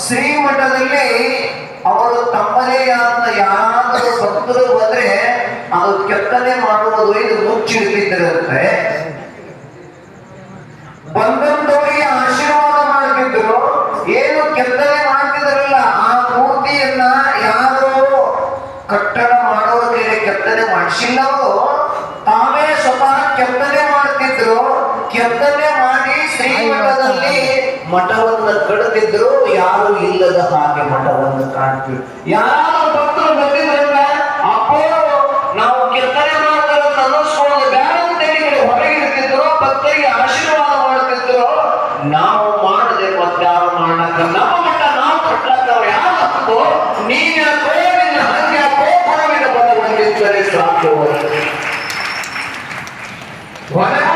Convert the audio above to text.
ಶ್ರೀಮಠದಲ್ಲಿ ಅವರು ತಮ್ಮದೇ ಆದ ಯಾರಾದರೂ ಭಕ್ತರು ಬಂದ್ರೆ ಅದು ಕೆತ್ತನೆ ಮಾಡುವುದು ಇದು ಮುಚ್ಚಿಡ್ತಿದ್ದರಂತೆ. ಬಂದಂತವರಿಗೆ ಆಶೀರ್ವಾದ ಮಾಡ್ತಿದ್ರು. ಏನು ಕೆತ್ತನೆ ಮಾಡ್ತಿದ್ರಲ್ಲ ಆ ಮೂರ್ತಿಯನ್ನ ಯಾರು ಕಟ್ಟಡ ಮಾಡೋರ ಕೈಲಿ ಕೆತ್ತನೆ ಮಾಡಿಸಿಲ್ಲ, ಅವರು ತಾವೇ ಸ್ವತಃ ಕೆತ್ತನೆ ಮಾಡ್ತಿದ್ರು. ಕೆತ್ತನೆ ಮಾಡಿ ಶ್ರೀಮಠದಲ್ಲಿ ಮಠವನ್ನು ಕಡ್ತಿದ್ರು. ಯಾರು ಇಲ್ಲದ ಹಾಗೆ ಮಠವನ್ನು ಕಾಣ್ತಿದ್ರು. ಯಾರು ಭಕ್ತರು ಬಂದಿದ್ರಲ್ಲ ಅಪ್ಪೋ ನಾವು ಕೆತ್ತನೆ ಮಾಡ್ತಾರೆ ಅನ್ನಿಸ್ಕೊಳ್ಳೋದು ಬೇಡ ಅಂತ ಹೊರಗೆ ಇರ್ತಿದ್ರು. ಭಕ್ತರಿಗೆ ಆಶೀರ್ವಾದ ಮಾಡ್ತಿದ್ರು. ನಾವು